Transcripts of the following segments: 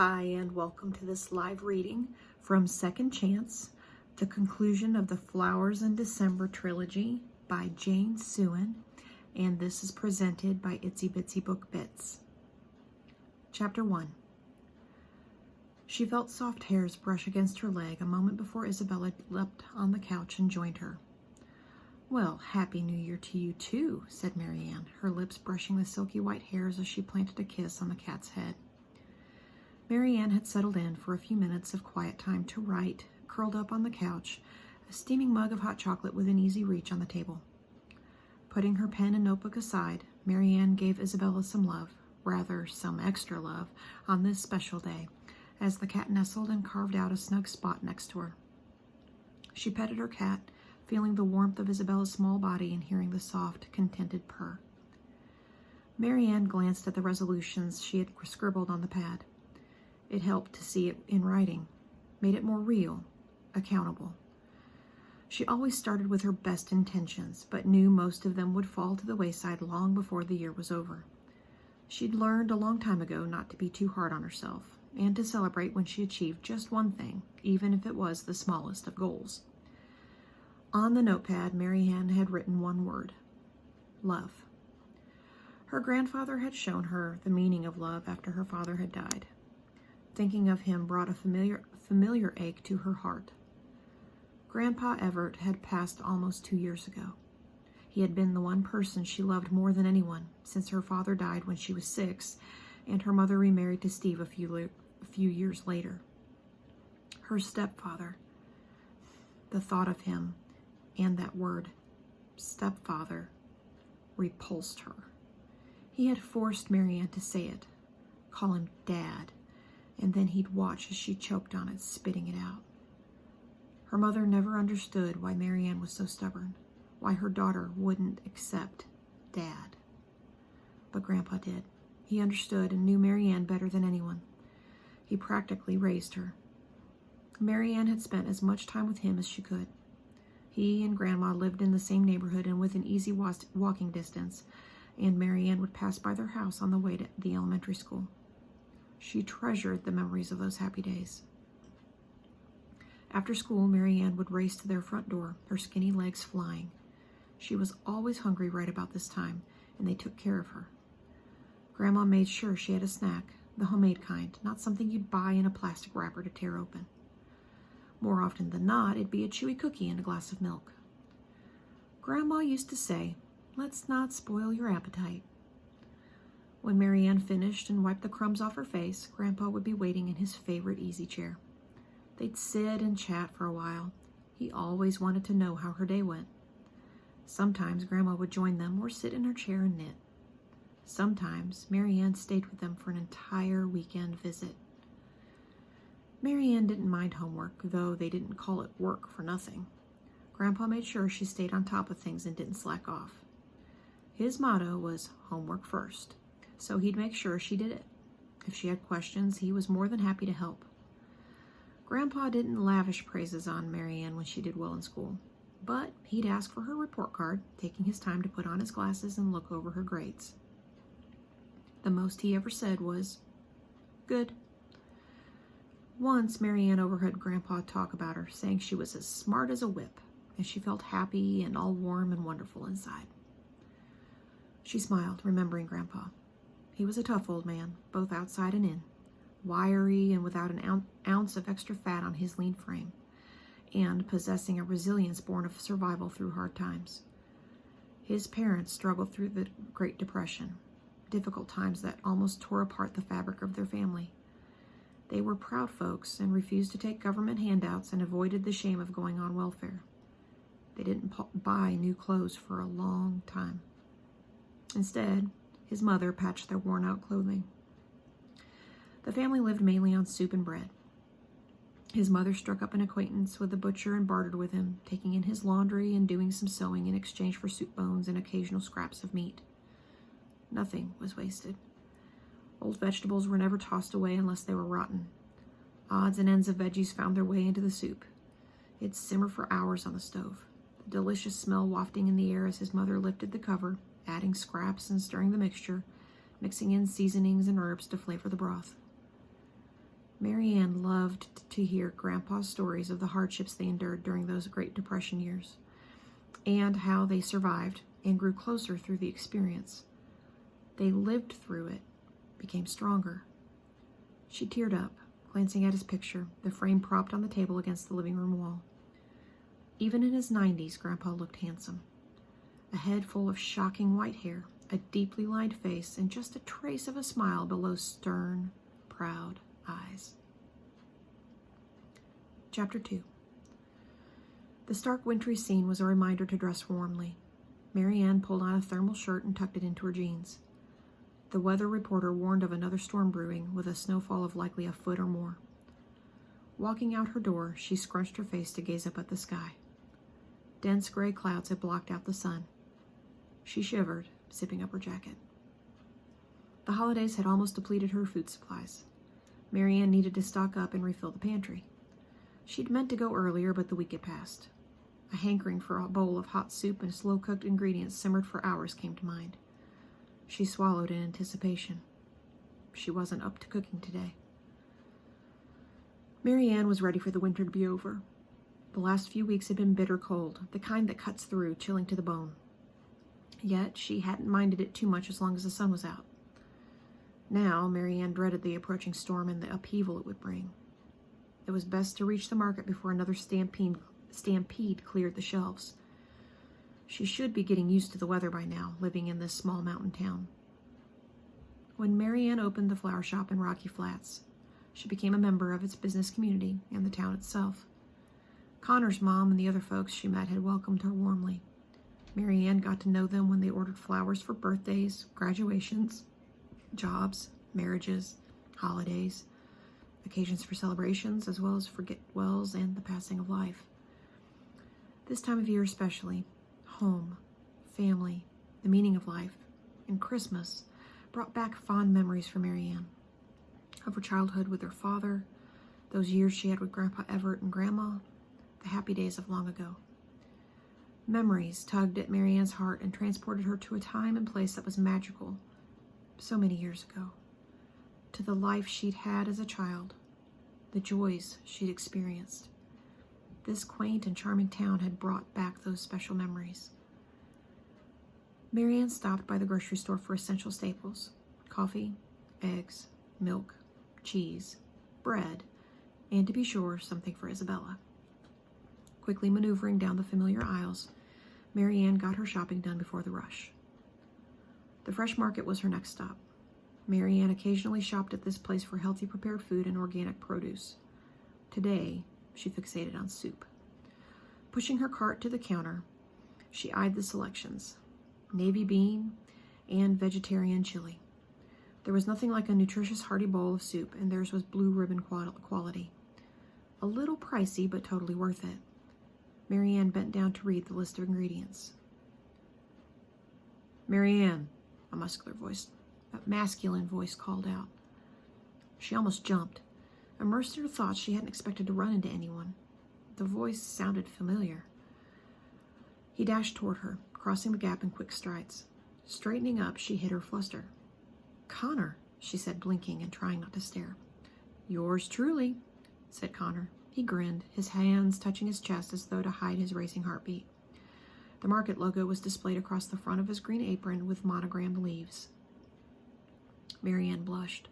Hi, and welcome to this live reading from Second Chance, the conclusion of the Flowers in December trilogy by Jane Suen, and this is presented by Itsy Bitsy Book Bits. Chapter 1. She felt soft hairs brush against her leg a moment before Isabella leapt on the couch and joined her. "Well, Happy New Year to you too," said Marianne, her lips brushing the silky white hairs as she planted a kiss on the cat's head. Marianne had settled in for a few minutes of quiet time to write, curled up on the couch, a steaming mug of hot chocolate within easy reach on the table. Putting her pen and notebook aside, Marianne gave Isabella some love, rather some extra love, on this special day, as the cat nestled and carved out a snug spot next to her. She petted her cat, feeling the warmth of Isabella's small body and hearing the soft, contented purr. Marianne glanced at the resolutions she had scribbled on the pad. It helped to see it in writing, made it more real, accountable. She always started with her best intentions, but knew most of them would fall to the wayside long before the year was over. She'd learned a long time ago not to be too hard on herself, and to celebrate when she achieved just one thing, even if it was the smallest of goals. On the notepad, Marianne had written one word: love. Her grandfather had shown her the meaning of love after her father had died. Thinking of him brought a familiar ache to her heart. Grandpa Everett had passed almost 2 years ago. He had been the one person she loved more than anyone, since her father died when she was 6, and her mother remarried to Steve a few years later. Her stepfather. The thought of him, and that word, stepfather, repulsed her. He had forced Marianne to say it, call him Dad, and then he'd watch as she choked on it, spitting it out. Her mother never understood why Marianne was so stubborn, why her daughter wouldn't accept Dad. But Grandpa did. He understood and knew Marianne better than anyone. He practically raised her. Marianne had spent as much time with him as she could. He and Grandma lived in the same neighborhood and within easy walking distance, and Marianne would pass by their house on the way to the elementary school. She treasured the memories of those happy days. After school, Marianne would race to their front door, her skinny legs flying. She was always hungry right about this time, and they took care of her. Grandma made sure she had a snack, the homemade kind, not something you'd buy in a plastic wrapper to tear open. More often than not, it'd be a chewy cookie and a glass of milk. Grandma used to say, "Let's not spoil your appetite." When Marianne finished and wiped the crumbs off her face, Grandpa would be waiting in his favorite easy chair. They'd sit and chat for a while. He always wanted to know how her day went. Sometimes Grandma would join them or sit in her chair and knit. Sometimes Marianne stayed with them for an entire weekend visit. Marianne didn't mind homework, though they didn't call it work for nothing. Grandpa made sure she stayed on top of things and didn't slack off. His motto was homework first, so he'd make sure she did it. If she had questions, he was more than happy to help. Grandpa didn't lavish praises on Marianne when she did well in school, but he'd ask for her report card, taking his time to put on his glasses and look over her grades. The most he ever said was, "Good." Once, Marianne overheard Grandpa talk about her, saying she was as smart as a whip, and she felt happy and all warm and wonderful inside. She smiled, remembering Grandpa. He was a tough old man, both outside and in, wiry and without an ounce of extra fat on his lean frame, and possessing a resilience born of survival through hard times. His parents struggled through the Great Depression, difficult times that almost tore apart the fabric of their family. They were proud folks and refused to take government handouts and avoided the shame of going on welfare. They didn't buy new clothes for a long time. Instead, his mother patched their worn-out clothing. The family lived mainly on soup and bread. His mother struck up an acquaintance with the butcher and bartered with him, taking in his laundry and doing some sewing in exchange for soup bones and occasional scraps of meat. Nothing was wasted. Old vegetables were never tossed away unless they were rotten. Odds and ends of veggies found their way into the soup. It'd simmer for hours on the stove, the delicious smell wafting in the air as his mother lifted the cover, adding scraps and stirring the mixture, mixing in seasonings and herbs to flavor the broth. Mary Ann loved to hear Grandpa's stories of the hardships they endured during those Great Depression years, and how they survived and grew closer through the experience. They lived through it, became stronger. She teared up, glancing at his picture, the frame propped on the table against the living room wall. Even in his 90s, Grandpa looked handsome. A head full of shocking white hair, a deeply lined face, and just a trace of a smile below stern, proud eyes. Chapter 2. The stark wintry scene was a reminder to dress warmly. Mary Ann pulled on a thermal shirt and tucked it into her jeans. The weather reporter warned of another storm brewing, with a snowfall of likely a foot or more. Walking out her door, she scrunched her face to gaze up at the sky. Dense gray clouds had blocked out the sun. She shivered, zipping up her jacket. The holidays had almost depleted her food supplies. Mary Ann needed to stock up and refill the pantry. She'd meant to go earlier, but the week had passed. A hankering for a bowl of hot soup and slow-cooked ingredients simmered for hours came to mind. She swallowed in anticipation. She wasn't up to cooking today. Mary Ann was ready for the winter to be over. The last few weeks had been bitter cold, the kind that cuts through, chilling to the bone. Yet she hadn't minded it too much as long as the sun was out. Now Mary Ann dreaded the approaching storm and the upheaval it would bring. It was best to reach the market before another stampede cleared the shelves. She should be getting used to the weather by now, living in this small mountain town. When Mary Ann opened the flower shop in Rocky Flats, she became a member of its business community and the town itself. Connor's mom and the other folks she met had welcomed her warmly. Mary Ann got to know them when they ordered flowers for birthdays, graduations, jobs, marriages, holidays, occasions for celebrations, as well as for get-wells and the passing of life. This time of year especially, home, family, the meaning of life, and Christmas brought back fond memories for Mary Ann of her childhood with her father, those years she had with Grandpa Everett and Grandma, the happy days of long ago. Memories tugged at Mary Ann's heart and transported her to a time and place that was magical so many years ago, to the life she'd had as a child, the joys she'd experienced. This quaint and charming town had brought back those special memories. Mary Ann stopped by the grocery store for essential staples: coffee, eggs, milk, cheese, bread, and to be sure, something for Isabella. Quickly maneuvering down the familiar aisles, Mary Ann got her shopping done before the rush. The fresh market was her next stop. Mary Ann occasionally shopped at this place for healthy prepared food and organic produce. Today, she fixated on soup. Pushing her cart to the counter, she eyed the selections: navy bean and vegetarian chili. There was nothing like a nutritious, hearty bowl of soup, and theirs was blue ribbon quality. A little pricey, but totally worth it. Mary Ann bent down to read the list of ingredients. "Mary Ann," a masculine voice called out. She almost jumped. Immersed in her thoughts, she hadn't expected to run into anyone. The voice sounded familiar. He dashed toward her, crossing the gap in quick strides. Straightening up, she hid her fluster. "Connor," she said, blinking and trying not to stare. "Yours truly," said Connor. He grinned, his hands touching his chest as though to hide his racing heartbeat. The market logo was displayed across the front of his green apron with monogrammed leaves. Mary Ann blushed.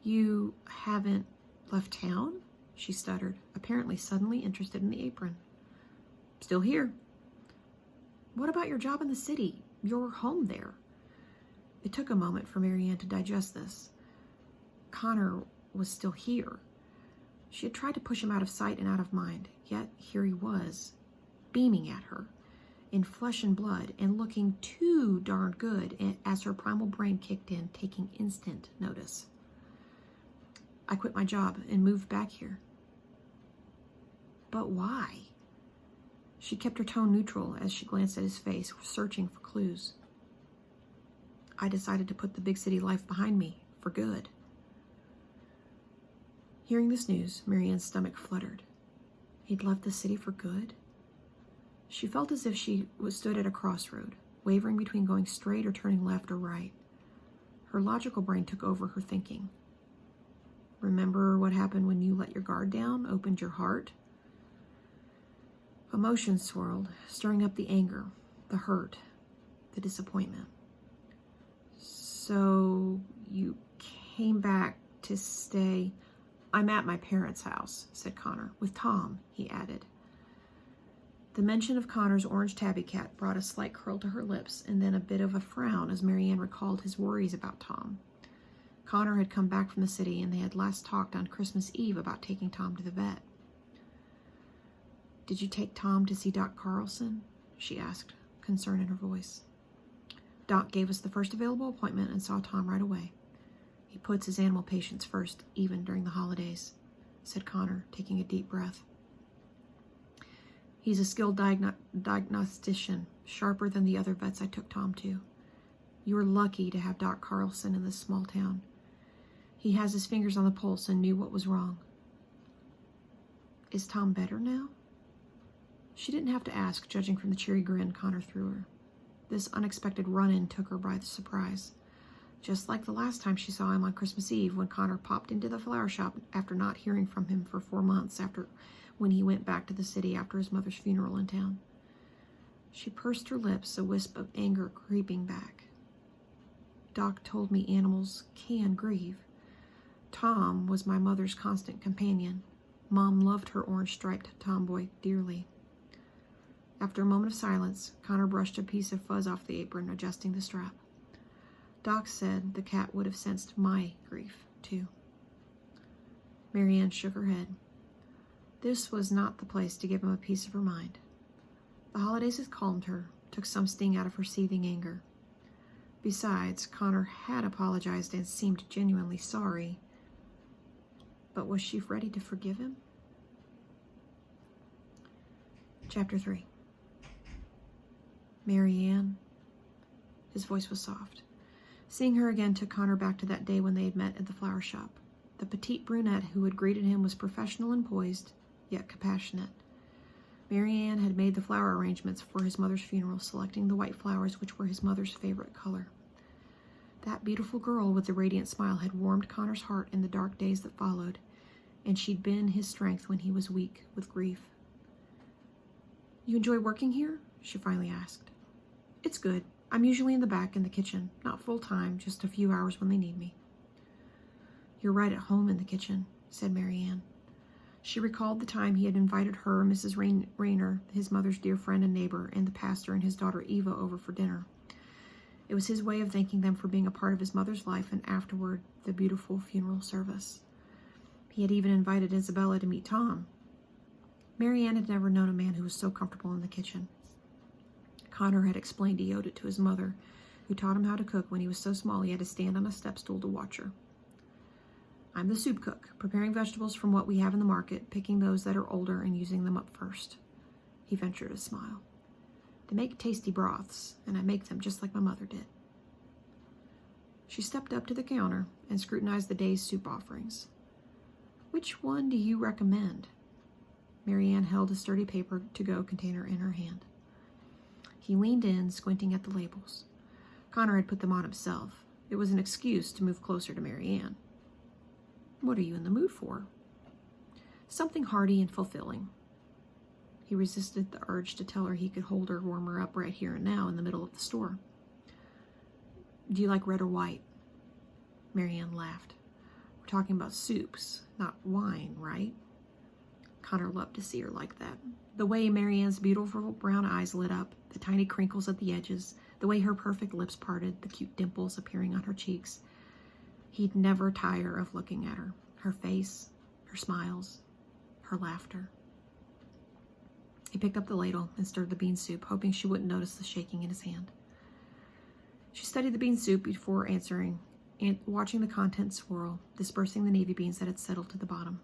"You haven't left town?" she stuttered, apparently suddenly interested in the apron. "Still here." "What about your job in the city? Your home there?" It took a moment for Mary Ann to digest this. Connor was still here. She had tried to push him out of sight and out of mind, yet here he was, beaming at her, in flesh and blood, and looking too darn good as her primal brain kicked in, taking instant notice. "I quit my job and moved back here." "But why?" She kept her tone neutral as she glanced at his face, searching for clues. "I decided to put the big city life behind me, for good." Hearing this news, Mary Ann's stomach fluttered. He'd left the city for good? She felt as if she stood at a crossroad, wavering between going straight or turning left or right. Her logical brain took over her thinking. Remember what what happened when you let your guard down, opened your heart? Emotions swirled, stirring up the anger, the hurt, the disappointment. So you came back to stay. I'm at my parents' house, said Connor. With Tom, he added. The mention of Connor's orange tabby cat brought a slight curl to her lips and then a bit of a frown as Marianne recalled his worries about Tom. Connor had come back from the city and they had last talked on Christmas Eve about taking Tom to the vet. Did you take Tom to see Doc Carlson? She asked, concern in her voice. Doc gave us the first available appointment and saw Tom right away. He puts his animal patients first, even during the holidays, said Connor, taking a deep breath. He's a skilled diagnostician, sharper than the other vets I took Tom to. You were lucky to have Doc Carlson in this small town. He has his fingers on the pulse and knew what was wrong. Is Tom better now? She didn't have to ask, judging from the cheery grin Connor threw her. This unexpected run-in took her by surprise. Just like the last time she saw him on Christmas Eve when Connor popped into the flower shop after not hearing from him for 4 months when he went back to the city after his mother's funeral in town. She pursed her lips, a wisp of anger creeping back. Doc told me animals can grieve. Tom was my mother's constant companion. Mom loved her orange-striped tomboy dearly. After a moment of silence, Connor brushed a piece of fuzz off the apron, adjusting the strap. Doc said the cat would have sensed my grief, too. Marianne shook her head. This was not the place to give him a piece of her mind. The holidays had calmed her, took some sting out of her seething anger. Besides, Connor had apologized and seemed genuinely sorry. But was she ready to forgive him? Chapter 3. Marianne. His voice was soft. Seeing her again took Connor back to that day when they had met at the flower shop. The petite brunette who had greeted him was professional and poised, yet compassionate. Marianne had made the flower arrangements for his mother's funeral, selecting the white flowers which were his mother's favorite color. That beautiful girl with the radiant smile had warmed Connor's heart in the dark days that followed, and she'd been his strength when he was weak with grief. You enjoy working here? She finally asked. It's good. I'm usually in the back in the kitchen, not full-time, just a few hours when they need me. You're right at home in the kitchen, said Marianne. She recalled the time he had invited her, Mrs. Rayner, his mother's dear friend and neighbor, and the pastor and his daughter Eva over for dinner. It was his way of thanking them for being a part of his mother's life and afterward the beautiful funeral service. He had even invited Isabella to meet Tom. Marianne had never known a man who was so comfortable in the kitchen. Connor had explained iota to his mother, who taught him how to cook when he was so small he had to stand on a step stool to watch her. I'm the soup cook, preparing vegetables from what we have in the market, picking those that are older and using them up first. He ventured a smile. They make tasty broths, and I make them just like my mother did. She stepped up to the counter and scrutinized the day's soup offerings. Which one do you recommend? Marianne held a sturdy paper-to-go container in her hand. He leaned in, squinting at the labels. Connor had put them on himself. It was an excuse to move closer to Marianne. What are you in the mood for? Something hearty and fulfilling. He resisted the urge to tell her he could hold her warmer up right here and now in the middle of the store. Do you like red or white? Marianne laughed. We're talking about soups, not wine, right? Connor loved to see her like that. The way Marianne's beautiful brown eyes lit up, the tiny crinkles at the edges, the way her perfect lips parted, the cute dimples appearing on her cheeks. He'd never tire of looking at her. Her face, her smiles, her laughter. He picked up the ladle and stirred the bean soup, hoping she wouldn't notice the shaking in his hand. She studied the bean soup before answering, and watching the contents swirl, dispersing the navy beans that had settled to the bottom.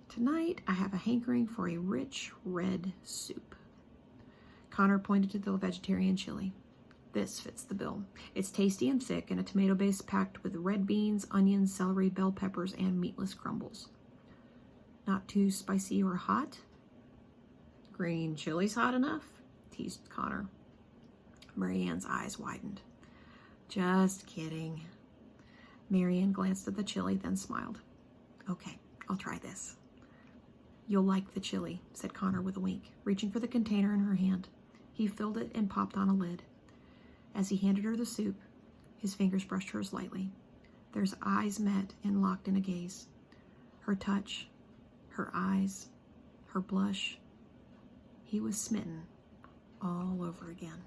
Tonight, I have a hankering for a rich red soup. Connor pointed to the vegetarian chili. This fits the bill. It's tasty and thick, and a tomato base packed with red beans, onions, celery, bell peppers, and meatless crumbles. Not too spicy or hot? Green chili's hot enough? Teased Connor. Marianne's eyes widened. Just kidding. Marianne glanced at the chili, then smiled. Okay, I'll try this. You'll like the chili, said Connor with a wink, reaching for the container in her hand. He filled it and popped on a lid. As he handed her the soup, his fingers brushed hers lightly. Their eyes met and locked in a gaze. Her touch, her eyes, her blush. He was smitten all over again.